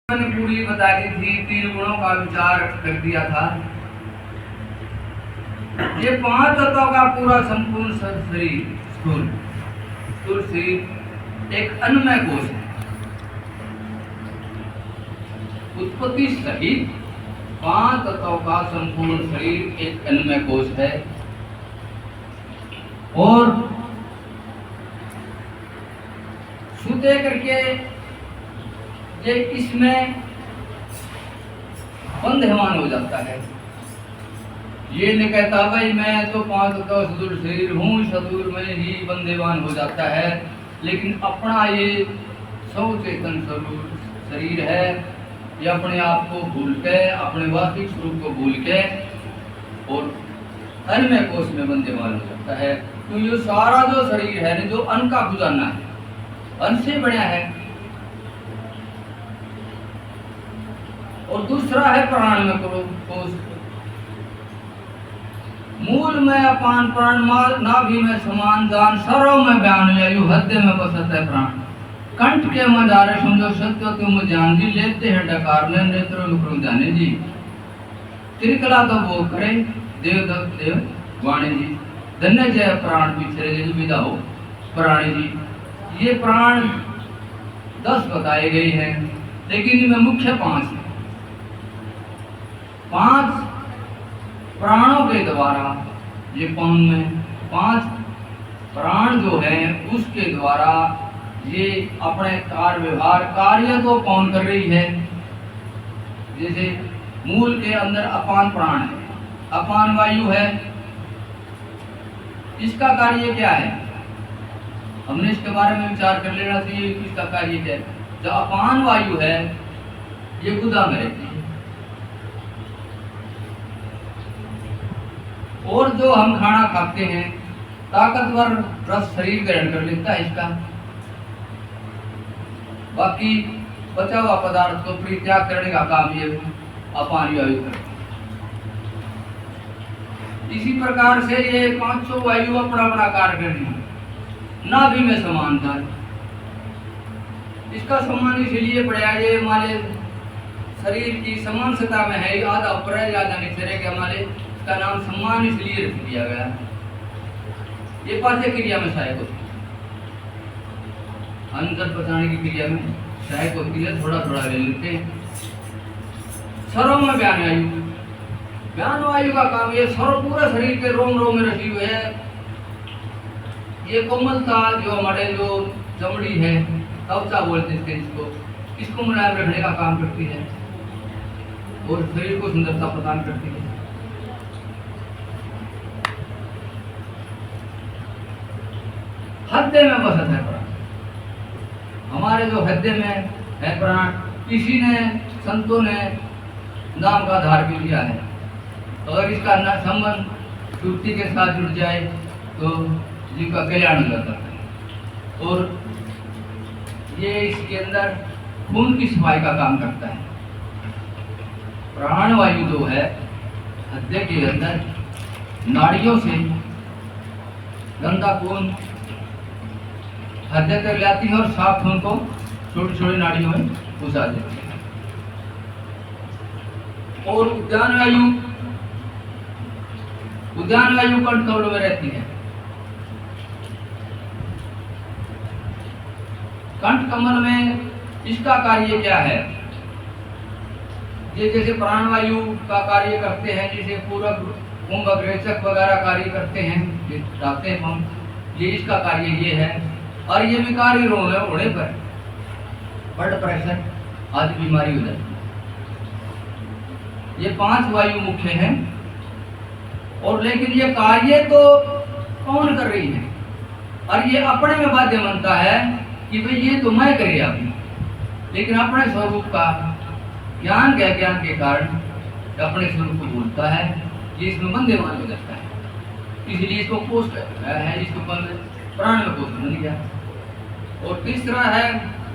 मैंने पूरी बता दी थी, 3 गुणों का विचार कर दिया था। ये 5 तत्वों का पूरा संपूर्ण शरीर स्थूल शरीर एक अन्नमय कोश है। उत्पत्ति सहित 5 तत्वों का संपूर्ण शरीर एक अन्नमय कोश है और सुते करके ये इसमें बंधमान हो जाता है। ये नहीं कहता भाई मैं तो 5 तत्व सदूर शरीर हूँ, सदूर में ही बंधमान हो जाता है, लेकिन अपना ये सौ चेतन शरीर है, ये अपने आप को भूल के, अपने वास्तविक स्वरूप को भूल के और अन्नमय कोश में बंधमान हो जाता है। तो ये सारा जो शरीर है जो अन्न का गुजारना है, अन्न से बना है। और दूसरा है प्राणमय कोश। मूल में अपान प्राण नाभि में समान दान सर्व में बयान वायु हृदय में बसत है प्राण। कंठ के मदारे समझो सत्य तुम जान जी, लेते हैं डकार में नेत्र लुकरु जाने जी। त्रिकला तो वो करे देव दत्त देव वाणी जी। धन्य जय प्राण पिछड़े जी विदा हो प्राणी जी। ये प्राण 10 बताए गए हैं, लेकिन इनमें मुख्य 5 है। 5 प्राणों के द्वारा ये कौन में 5 प्राण जो है उसके द्वारा ये अपने कार्य तो कौन कर रही है। जैसे मूल के अंदर अपान प्राण है, अपान वायु है, इसका कार्य क्या है? हमने इसके बारे में विचार कर लेना चाहिए कि इसका कार्य क्या है। जो अपान वायु है ये गुदा में रहती है और जो हम खाना खाते हैं ताकतवर रस शरीर ग्रहण कर लेता है इसका, बाकी बचा हुआ पदार्थ को परित्याग करने का काम ये अपान वायु करती है। इसी प्रकार से ये 500 वायु अपना अपना कार्य करती है। नाभि में समानता, इसका सम्मान इसलिए पड़ा ये हमारे शरीर की समानता में है, आधा ऊपर है आधा नीचे रह गया। हमारे का नाम सम्मान इसलिए रख दिया गया। ये पाचक क्रिया में सहायक होती है, अंतर पचाने की क्रिया में सहायक होती है। थोड़ा थोड़ा ले लेते हैं। सर्व में बयान वायु, बयान वायु का काम ये सर्व पूरा शरीर के रोम रोम में रची हुई है। ये कोमलता जो हमारे जो चमड़ी है त्वचा बोलते हैं इसको मुलायम रखने का काम करती है और शरीर को सुंदरता प्रदान करती है। हृदय में बसत है प्राण। हमारे जो हृदय में है प्राण, किसी ने संतों ने नाम का धार भी लिया है। अगर इसका संबंध युक्ति के साथ जुड़ जाए तो जीव का कल्याण हो जाता है और ये इसके अंदर खून की सफाई का काम करता है। प्राण वायु जो है हृदय के अंदर नाड़ियों से गंदा खून हृदय तक लाती है और साफ खून को छोटी छोटी नाड़ियों में घुसा देती है। और उद्यान वायु कंठ कमल में रहती है। कंठ कमल में इसका कार्य क्या है? ये जैसे प्राणवायु का कार्य करते हैं, जैसे पूरक कुंभ अग्रेचक वगैरह कार्य करते हैं, जाते हैं हम, ये इसका कार्य ये है। और ये विकारी रोग होने पर ब्लड प्रेशर आदि बीमारी हो जाती है। ये 5 वायु मुख्य हैं और लेकिन ये कार्य तो कौन कर रही है? और ये अपने में बाध्य बनता है कि भाई ये तो मैं करिए अभी, लेकिन अपने स्वरूप का ज्ञान के कारण अपने स्वरूप को भूलता है, ये इसमें बंधमान हो जाता है। इसलिए इसको कोष है, इसको प्राण में कोष बन गया। और तीसरा है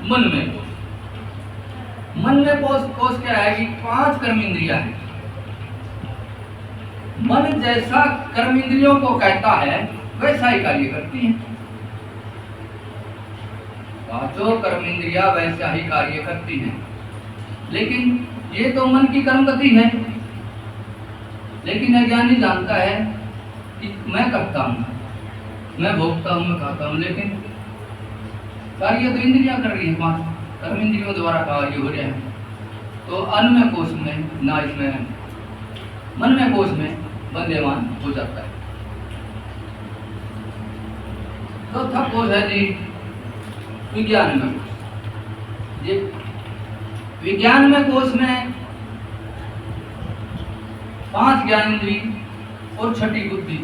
मन में कोष। मन में कोष क्या है कि 5 कर्म इंद्रियां हैं। मन जैसा कर्म इंद्रियों को कहता है वैसा ही कार्य करती हैं। 5 कर्म इंद्रियां वैसा ही कार्य करती हैं। लेकिन ये तो मन की कर्म गति है। लेकिन अज्ञानी जानता है कि मैं करता हूँ, मैं भोगता हूँ, मैं खाता हूँ, लेकिन कार्य तो इंद्रियां कर रही है, पांच कर्म इंद्रियों द्वारा कार्य हो रहे हैं। तो अन्न में कोष में ना, इसमें मन में कोष में बंदेवान हो जाता है। चौथा कोष है जी विज्ञान में कोष। ये विज्ञान में कोष में 5 ज्ञानेंद्रिय और 6ठी बुद्धि।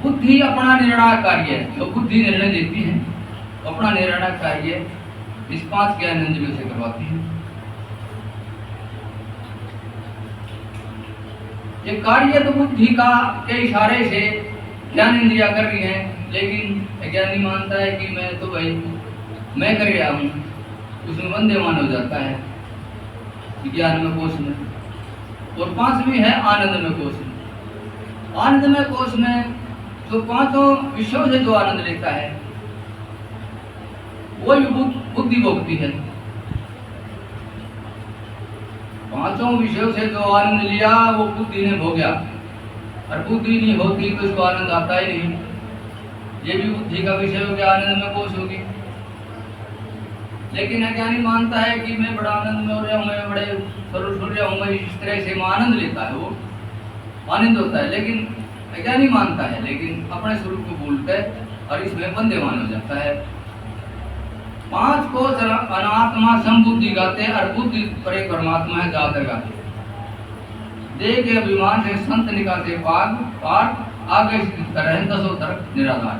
बुद्धि अपना निर्णायक कार्य है, जो बुद्धि निर्णय देती है अपना निर्णायक कार्य इस 5 ज्ञानेंद्रियों से करवाती है। ये कार्य तो बुद्धि का के इशारे से ज्ञानेंद्रिया कर रही हैं, लेकिन अज्ञानी मानता है कि मैं तो भाई मैं कर रहा हूँ, उसमें बंदेवान हो जाता है विज्ञान में कोष में। और 5वीं है आनंद में कोष में। आनंद में कोष में जो 5 विषयों से जो आनंद लेता है वो बुद्धि भोगती है। 5 विषयों से जो आनंद लिया वो बुद्धि ने भोगा, और बुद्धि नहीं होती तो उसको आनंद आता ही नहीं। ये भी बुद्धि का विषय हो गया, आनंद में कोष होगी। लेकिन अज्ञानी मानता है कि मैं बड़ा आनंद में हो रहा हूँ, मैं बड़े स्वरूप हो रहा हूँ, मैं इस तरह से आनंद लेता है, वो आनंद होता है। लेकिन अज्ञानी मानता है, लेकिन अपने स्वरूप को भूलता है और इसमें बंदेवान हो जाता है। 5 को अनात्मा संबुद्धि गाते और बुद्धि परे परमात्मा है जाकर गाते। देह के अभिमान से संत निकालते पाग पार, आगे तरह 10 तर्क निराधार।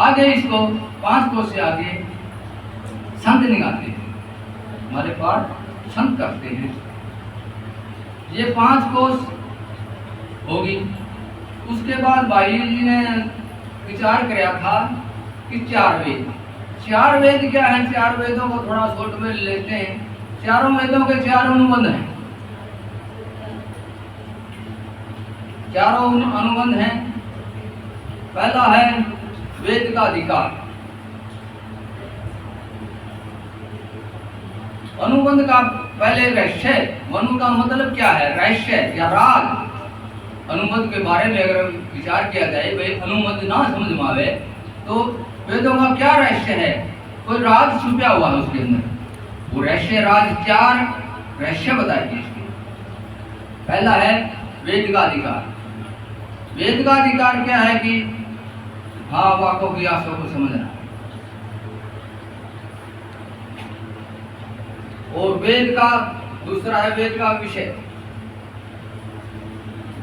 आगे इसको 5 को से आगे संत निकालते हैं, हमारे पाठ संत करते हैं। ये 5 कोष होगी। उसके बाद भाई जी ने विचार किया था कि 4 वेद। 4 वेद क्या है? 4 वेदों को थोड़ा शॉर्ट में लेते हैं। चारों वेदों के 4 अनुबंध हैं। चारों अनुबंध हैं। पहला है वेद का अधिकार। अनुबंध का पहले रहस्य। मनु का मतलब क्या है? रहस्य या राज। अनुबंध के बारे में अगर विचार किया जाए, भाई अनुबंध ना समझ में आवे तो वेदों का क्या रहस्य है? कोई राज छुपा हुआ है उसके अंदर। वो रहस्य राज 4 रहस्य बताएगी इसके। पहला है वेद का अधिकार। वेद का अधिकार क्या है कि हाँ वाकों की आशा को समझना। और वेद का दूसरा है वेद का विषय,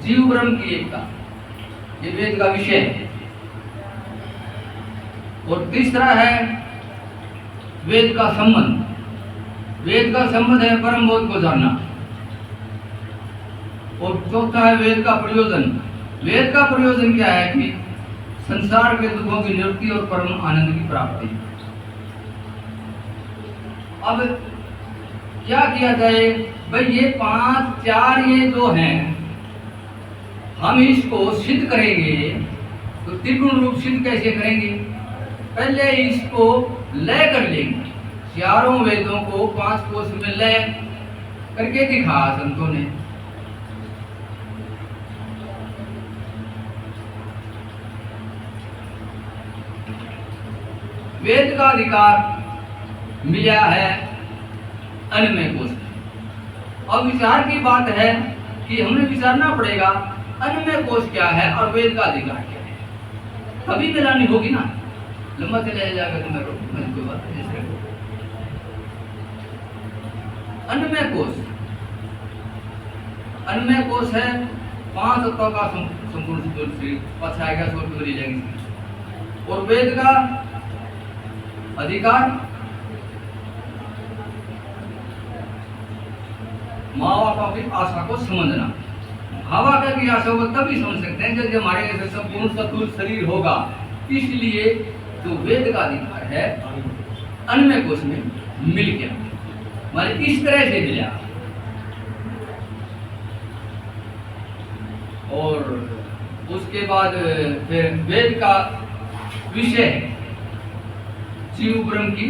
जीव ब्रह्म की एकता, ये वेद का विषय है। और तीसरा है वेद का संबंध। वेद का संबंध है परम बोध को जानना। और चौथा है वेद का प्रयोजन। वेद का प्रयोजन क्या है कि संसार के दुखों की निवृत्ति और परम आनंद की प्राप्ति। अब क्या किया जाए भाई? ये 5 ये जो हैं, हम इसको सिद्ध करेंगे तो त्रिगुण रूप सिद्ध कैसे करेंगे? पहले इसको लय कर लेंगे। चारों वेदों को 5 कोष में लय करके दिखा संतों ने। वेद का अधिकार मिला है अन्नमय कोष में। अब विचार की बात है कि हमें विचारना पड़ेगा अन्नमय कोष क्या है और वेद का अधिकार क्या है। तभी मिलानी होगी ना, लंबा चला जाएगा तो मैं कोई बात नहीं। अन्नमय कोष, अन्नमय कोष है 5 तत्वों का संपूर्ण शरीर, पछाएगा सोच बनी जाएगी। और वेद का अधिकार माँ बाप की आशा को समझना। हवा का की आशा को तभी समझ सकते हैं जब हमारे जैसे संपूर्ण सतुल शरीर होगा। इसलिए जो वेद का अधिकार है अन्नमय कोष में मिल गया, माने इस तरह से मिला। और उसके बाद फिर वेद का विषय जीव ब्रह्म की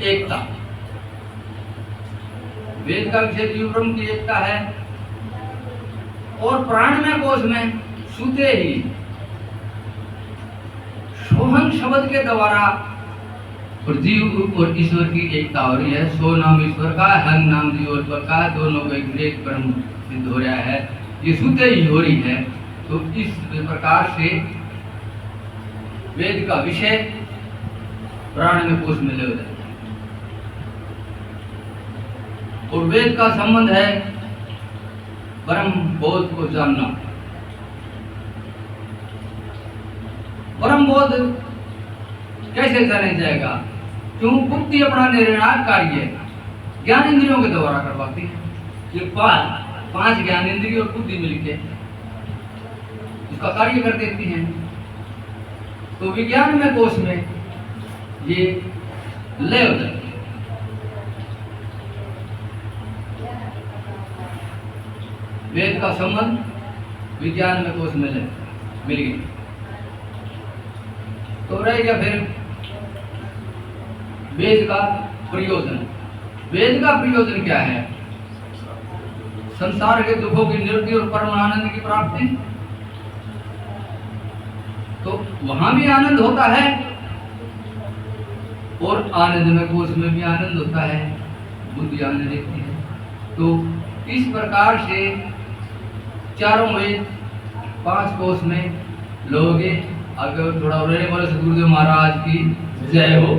एकता। वेद का विषय जीव ब्रह्म की एकता है। और प्राणमय कोश में सुते ही सोहम शब्द के द्वारा और जीव और ईश्वर की एकता हो रही है। सो नाम ईश्वर का, हंग नाम जीव का, दोनों का एक ब्रह्म सिद्ध हो रहा है। ये सुते ही हो रही है। तो इस प्रकार से वेद का विषय प्राण में कोश में ले जाता है। और वेद का संबंध है ब्रह्म बोध को जानना। ब्रह्म बोध कैसे जाने जाएगा? क्यों? बुद्धि अपना निर्णायक कार्य ज्ञान इंद्रियों के द्वारा करवाती है। ये पांच ज्ञान इंद्रिय और बुद्धि मिलकर उसका कार्य कर देती हैं। तो विज्ञान में कोश में ये लय हो जाती है। वेद का संबंध विज्ञान में कोश में लय मिल गई। तो रह गया फिर वेद का प्रयोजन। वेद का प्रयोजन क्या है? संसार के दुखों की निवृत्ति और परम आनंद की प्राप्ति। तो वहां भी आनंद होता है और आनंद में कोश में भी आनंद होता है, बुद्धि आनंद देती है। तो इस प्रकार से चारों वेद 5 कोश में लोगे। आगे थोड़ा बोले सदगुरुदेव महाराज की जय हो।